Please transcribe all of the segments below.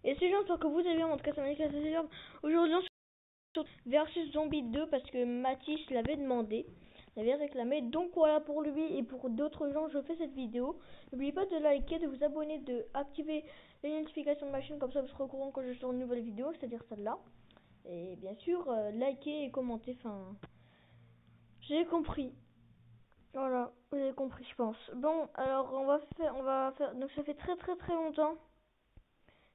Et c'est gens, j'espère que vous allez bien, en tout cas ça m'a dit aujourd'hui on se retrouve versus Zombie 2 parce que Mathis l'avait demandé, l'avait réclamé. Donc voilà, pour lui et pour d'autres gens, je fais cette vidéo. N'oubliez pas de liker, de vous abonner, de activer les notifications de ma chaîne, comme ça vous serez au courant quand je sors une nouvelle vidéo, c'est-à-dire celle-là. Et bien sûr, liker et commenter, enfin, j'ai compris. Voilà, vous avez compris, je pense. Bon, alors on va faire, donc ça fait très longtemps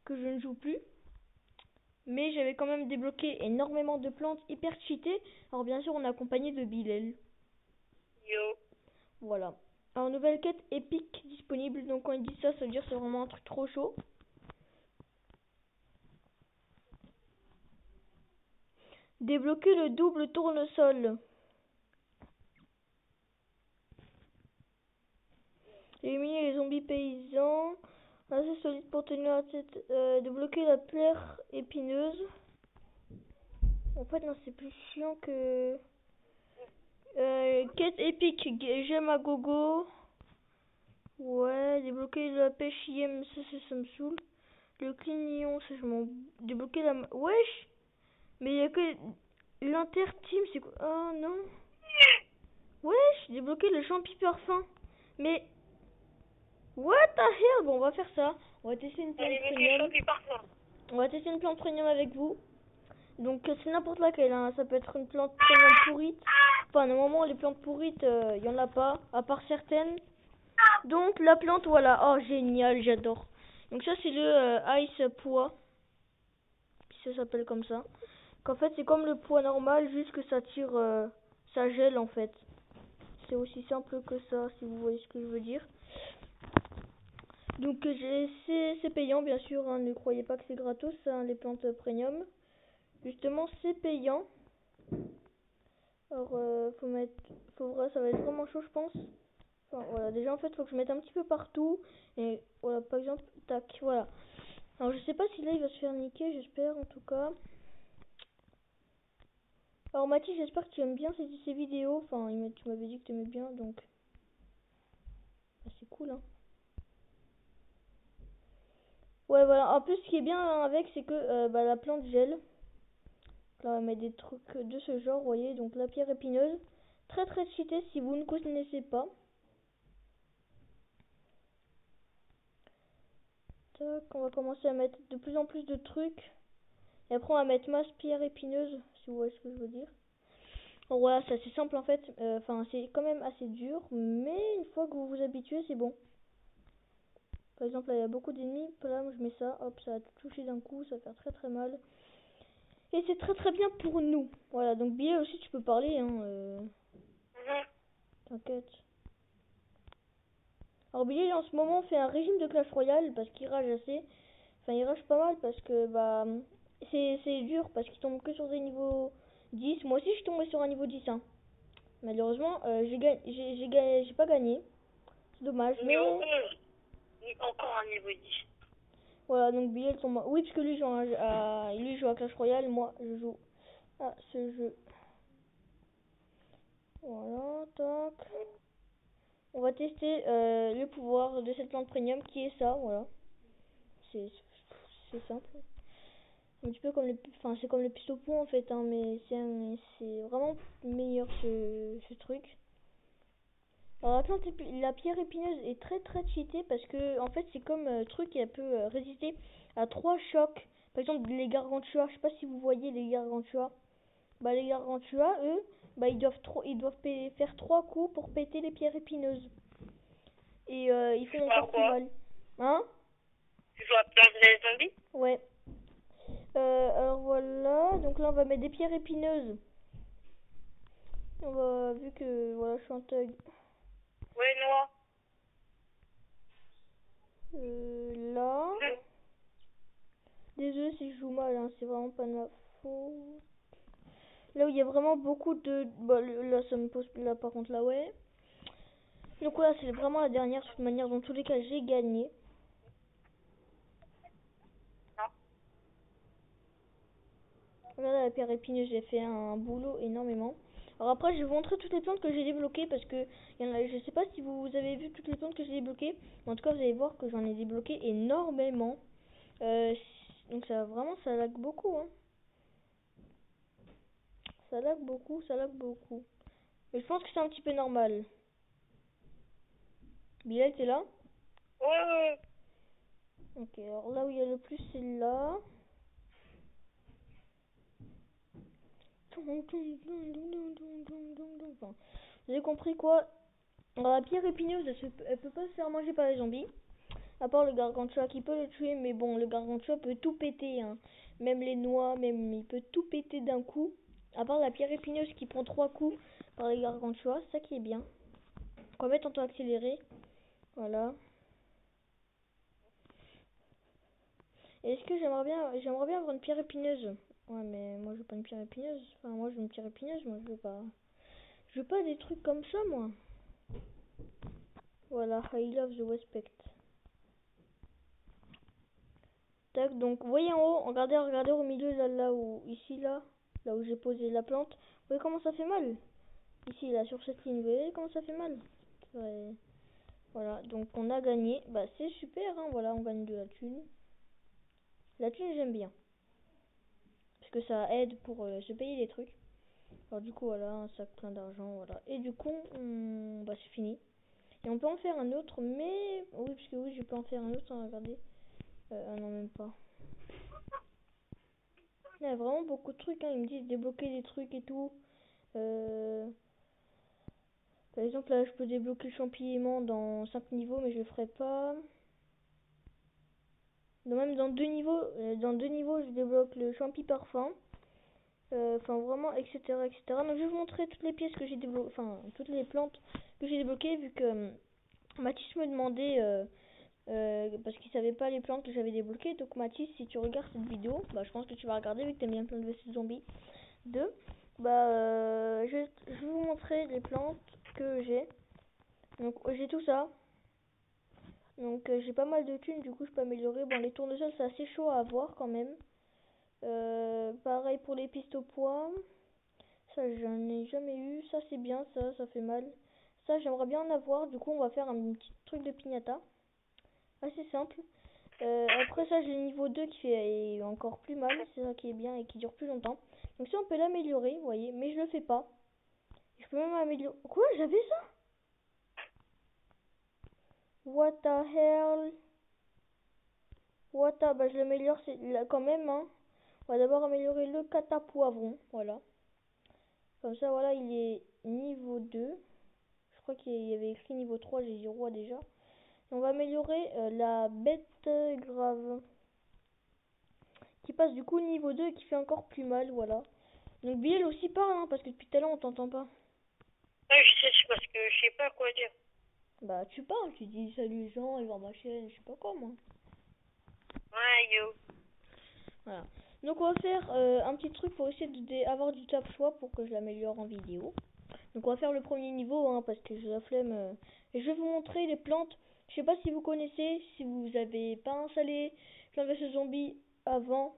que je ne joue plus. Mais j'avais quand même débloqué énormément de plantes hyper cheatées. Alors bien sûr, on est accompagné de Bilal. Yo. Voilà. Alors, nouvelle quête épique disponible. Donc quand il dit ça, ça veut dire que c'est vraiment un truc trop chaud. Débloquer le double tournesol. Éliminer les zombies paysans. Assez solide pour tenir la tête. Débloquer la plaire épineuse. En fait, non, c'est plus chiant que... quête épique. J'aime à gogo. Ouais, débloquer la pêche IM, ça me saoule. Le clignon, ça je m'en... Débloquer la... Wesh. Mais il y a que... L'inter-team, c'est quoi? Oh non. Wesh, débloquer le champi parfum. Mais... What the hell? Bon, on va faire ça. On va tester une plante premium. On va tester une plante premium avec vous. Donc c'est n'importe laquelle, hein. Ça peut être une plante premium pourrite. Enfin, normalement, les plantes pourrites, il y en a pas, à part certaines. Donc la plante, voilà. Oh, génial, j'adore. Donc ça, c'est le Ice Pois. Ça s'appelle comme ça. Qu'en fait, c'est comme le pois normal, juste que ça tire, ça gèle en fait. C'est aussi simple que ça, si vous voyez ce que je veux dire. Donc c'est payant, bien sûr. Hein, ne croyez pas que c'est gratos, hein, les plantes premium. Justement, c'est payant. Alors, ça va être vraiment chaud, je pense. Enfin, voilà, déjà en fait, faut que je mette un petit peu partout. Et voilà, par exemple, tac, voilà. Alors, je sais pas si là il va se faire niquer, j'espère en tout cas. Alors, Mathis, j'espère que tu aimes bien ces vidéos. Enfin, tu m'avais dit que tu aimais bien, donc bah, c'est cool, hein. Ouais, voilà. En plus, ce qui est bien avec, c'est que bah, la plante gèle. Là, on va mettre des trucs de ce genre, vous voyez. Donc, la pierre épineuse. Très cheaté si vous ne connaissez pas. Tac, on va commencer à mettre de plus en plus de trucs. Et après, on va mettre masse pierre épineuse, si vous voyez ce que je veux dire. Bon, voilà, c'est assez simple en fait. Enfin, c'est quand même assez dur. Mais une fois que vous vous habituez, c'est bon. Par exemple, là, il y a beaucoup d'ennemis. Là, moi, je mets ça. Hop, ça va tout toucher d'un coup. Ça va faire très mal. Et c'est très bien pour nous. Voilà, donc Bilal aussi, tu peux parler. Hein, T'inquiète. Alors Bilal, en ce moment, fait un régime de Clash Royale parce qu'il rage assez. Enfin, il rage pas mal parce que, bah, c'est dur parce qu'il tombe que sur des niveaux 10. Moi aussi, je suis tombé sur un niveau 10. Hein. Malheureusement, j'ai pas gagné. C'est dommage. Mais Encore un niveau 10. voilà, donc Bilal tombe. Oui, parce que lui joue à Clash Royale. Moi, je joue à ce jeu. Voilà, tac. On va tester le pouvoir de cette plante premium qui est ça, voilà. C'est simple. Un petit peu comme enfin c'est comme le pisopon en fait, hein, mais c'est vraiment meilleur ce truc. Alors la pierre épineuse est très cheatée parce que en fait c'est comme truc qui peut résister à 3 chocs. Par exemple les gargantuas, je sais pas si vous voyez les gargantuas. Bah les gargantuas eux, bah ils doivent faire 3 coups pour péter les pierres épineuses. Et ils font encore plus mal. Hein? Tu joues à Plants vs Zombies? Ouais. Alors voilà, donc là on va mettre des pierres épineuses. Vu que voilà, je suis un thug. Ouais, Noah. Là. Désolé si je joue mal, hein, c'est vraiment pas de ma faute. Là où il y a vraiment beaucoup de... Bah, là ça me pose... Là par contre là ouais. Donc voilà, c'est vraiment la dernière de toute manière. Dans tous les cas, j'ai gagné. Voilà, la pierre épineuse, j'ai fait un boulot énormément. Alors après, je vais vous montrer toutes les plantes que j'ai débloquées parce que je sais pas si vous avez vu toutes les plantes que j'ai débloquées. Mais en tout cas, vous allez voir que j'en ai débloqué énormément. Donc ça vraiment ça lag beaucoup hein. Ça lag beaucoup, ça lag beaucoup. Mais je pense que c'est un petit peu normal. Bilal, t'es là? Ouais. Ok, alors là où il y a le plus, c'est là. Enfin, vous avez compris quoi? Alors, la pierre épineuse, elle peut pas se faire manger par les zombies. À part le gargantua qui peut le tuer, mais bon, le gargantua peut tout péter. Hein. Même les noix, même il peut tout péter d'un coup. À part la pierre épineuse qui prend 3 coups par les gargantua, c'est ça qui est bien. On va mettre en temps accéléré. Voilà. Est-ce que j'aimerais bien avoir une pierre épineuse. Ouais, mais moi je veux pas une pierre épineuse. Enfin, moi je veux une pierre épineuse, moi je veux pas des trucs comme ça, moi. Voilà, I love the respect. Tac, donc vous voyez en haut, regardez au milieu là où ici là où j'ai posé la plante. Vous voyez comment ça fait mal? Ici là sur cette ligne, vous voyez comment ça fait mal? Ouais. Voilà, donc on a gagné. Bah c'est super, hein, voilà, on gagne de la thune. La thune j'aime bien. Parce que ça aide pour se payer les trucs. Alors du coup voilà, un sac plein d'argent, voilà. Et du coup, bah c'est fini. Et on peut en faire un autre, mais... Oui, parce que oui, je peux en faire un autre, hein, regardez. Ah non, même pas. Il y a vraiment beaucoup de trucs, hein. Ils me disent débloquer des trucs et tout. Par exemple, là, je peux débloquer le champignon dans 5 niveaux, mais je le ferai pas. Donc, même dans deux niveaux, je débloque le champi parfum. Enfin, vraiment, etc., etc. Donc, je vais vous montrer toutes les pièces que j'ai débloquées, enfin, toutes les plantes que j'ai débloquées, vu que Mathis me demandait, parce qu'il savait pas les plantes que j'avais débloquées. Donc, Mathis, si tu regardes cette vidéo, bah, je pense que tu vas regarder, vu que t'aimes bien Plants vs Zombies 2. Bah, je vais vous montrer les plantes que j'ai. Donc, j'ai tout ça. Donc j'ai pas mal de thunes, du coup je peux améliorer. Bon, les tournesols c'est assez chaud à avoir quand même. Pareil pour les pistes au poids. Ça j'en ai jamais eu. Ça c'est bien, ça fait mal. Ça j'aimerais bien en avoir. Du coup on va faire un petit truc de piñata. Assez simple. Après ça j'ai le niveau 2 qui fait encore plus mal. C'est ça qui est bien et qui dure plus longtemps. Donc ça on peut l'améliorer, vous voyez. Mais je le fais pas. Je peux même améliorer. Quoi? J'avais ça? What the hell? Bah je l'améliore quand même, hein. On va d'abord améliorer le kata poivron, voilà. Comme ça, voilà, il est niveau 2. Je crois qu'il y avait écrit niveau 3, j'ai dit roi déjà. Et on va améliorer la bête grave. Qui passe du coup niveau 2 et qui fait encore plus mal, voilà. Donc Biel aussi parle, hein, parce que depuis tout à l'heure on t'entend pas. Ouais, je sais, parce que je sais pas quoi dire. Bah tu parles, tu dis salut les gens, ils vont ma chaîne, je sais pas quoi moi. Ouais, yo. Voilà. Donc on va faire un petit truc pour essayer d'avoir du top choix pour que je l'améliore en vidéo. Donc on va faire le premier niveau, hein, parce que j'ai la flemme. Et je vais vous montrer les plantes. Je sais pas si vous connaissez, si vous avez pas installé Plants vs Zombies avant.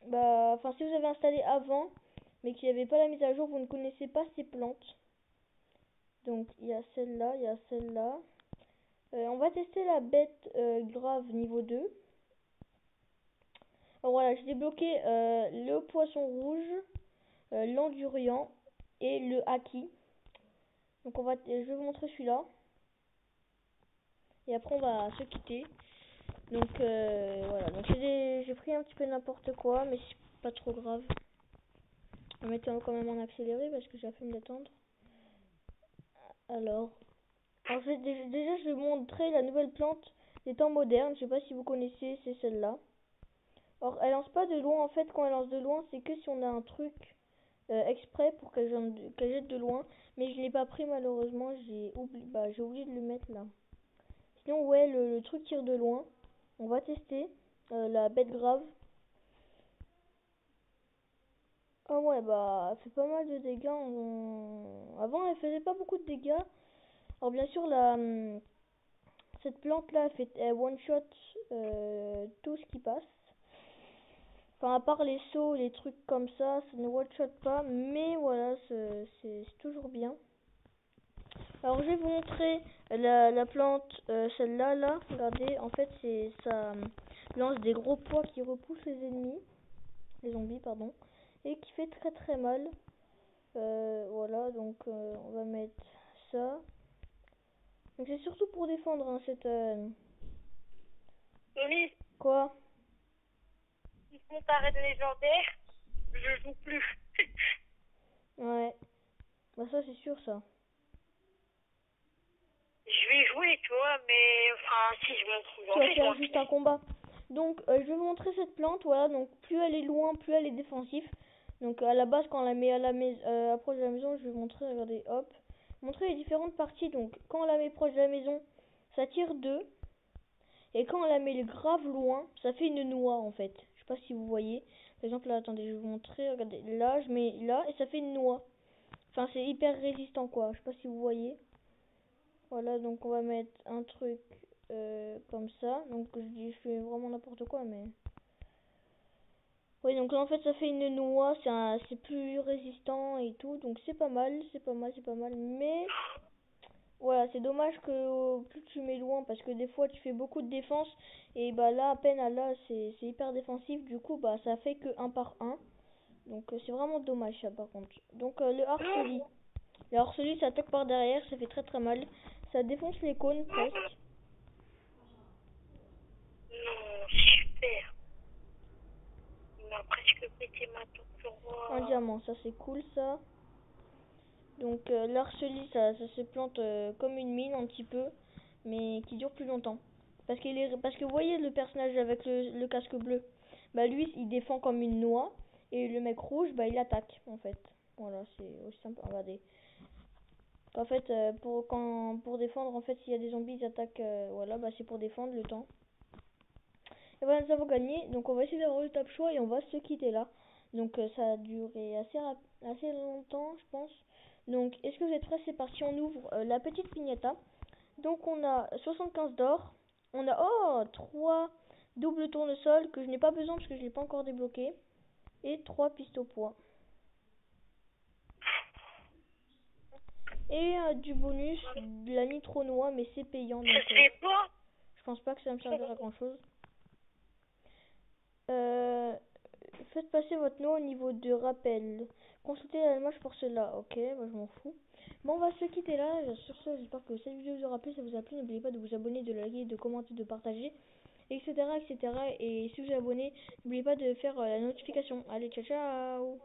Bah, enfin si vous avez installé avant, mais qu'il n'y avait pas la mise à jour, vous ne connaissez pas ces plantes. Donc il y a celle-là, il y a celle-là. On va tester la bête grave niveau 2. Alors voilà, j'ai débloqué le poisson rouge, l'endurian et le haki. Donc je vais vous montrer celui-là. Et après on va se quitter. Donc voilà, donc j'ai pris un petit peu n'importe quoi, mais c'est pas trop grave. On va mettre quand même en accéléré parce que j'ai la flemme d'attendre. Alors déjà je vais vous montrer la nouvelle plante des temps modernes. Je sais pas si vous connaissez, c'est celle-là. Alors elle lance pas de loin, en fait quand elle lance de loin c'est que si on a un truc exprès pour qu'elle jette de loin. Mais je l'ai pas pris malheureusement, j'ai oublié de le mettre là. Sinon ouais, le truc tire de loin. On va tester la bête grave. Ah ouais, bah elle fait pas mal de dégâts. Avant elle faisait pas beaucoup de dégâts. Alors bien sûr cette plante là elle one shot tout ce qui passe. Enfin à part les sauts, les trucs comme ça ne one shot pas. Mais voilà, c'est toujours bien. Alors je vais vous montrer la plante, celle-là, là. Regardez, en fait ça lance des gros pois qui repoussent les zombies, pardon, et qui fait très très mal. Voilà, donc on va mettre ça. Donc c'est surtout pour défendre hein, cette... Tony, Quoi? si on t'arrête légendaire, je joue plus. Ouais. Bah ça c'est sûr ça. Je vais jouer, tu vois, mais enfin, si je m'en trouve Tu vas en faire fait, juste un combat. Donc je vais vous montrer cette plante, voilà, donc plus elle est loin, plus elle est défensive. Donc à la base quand on la met à la maison, proche de la maison, je vais vous montrer, regardez, hop. Montrer les différentes parties, donc quand on la met proche de la maison, ça tire 2. Et quand on la met grave loin, ça fait une noix en fait. Je sais pas si vous voyez. Par exemple là, attendez, je vais vous montrer, regardez, là je mets là et ça fait une noix. Enfin c'est hyper résistant quoi, je sais pas si vous voyez. Voilà, donc on va mettre un truc comme ça. Donc je fais vraiment n'importe quoi, mais... Oui, donc là en fait ça fait une noix, c'est plus résistant et tout. Donc c'est pas mal, c'est pas mal, c'est pas mal. Mais voilà, c'est dommage que plus tu mets loin parce que des fois tu fais beaucoup de défense. Et bah là, à peine là, c'est hyper défensif. Du coup, bah ça fait que un par un. Donc c'est vraiment dommage ça par contre. Donc le harcelis. Le harcelis ça attaque par derrière, ça fait très très mal. Ça défonce les cônes presque. non, super. Il m'a presque pété ma tour. Un diamant, ça c'est cool ça. Donc l'harcelis ça se plante comme une mine un petit peu, mais qui dure plus longtemps. Parce que vous voyez le personnage avec le casque bleu, bah lui il défend comme une noix et le mec rouge bah il attaque en fait. Voilà, c'est aussi simple. Regardez. En fait pour défendre en fait s'il y a des zombies ils attaquent voilà bah c'est pour défendre le temps. Et voilà, nous avons gagné. Donc on va essayer d'avoir le top choix et on va se quitter là. Donc ça a duré assez longtemps, je pense. Donc est-ce que vous êtes prêts? C'est parti, on ouvre la petite pignata. Donc on a 75 d'or. On a 3 doubles tournesols que je n'ai pas besoin parce que je l'ai pas encore débloqué. Et 3 pistes au poids. Et du bonus, de la nitro noix, mais c'est payant. Donc Ça se fait pas. je pense pas que ça va me servir à grand chose. Faites passer votre nom au niveau de rappel. Consultez la image pour cela. Ok, moi je m'en fous. Bon, on va se quitter là. Sur ce, j'espère que cette vidéo vous aura plu. Si ça vous a plu, n'oubliez pas de vous abonner, de liker, de commenter, de partager, etc. etc. Et si vous êtes abonné, n'oubliez pas de faire la notification. Allez, ciao ciao.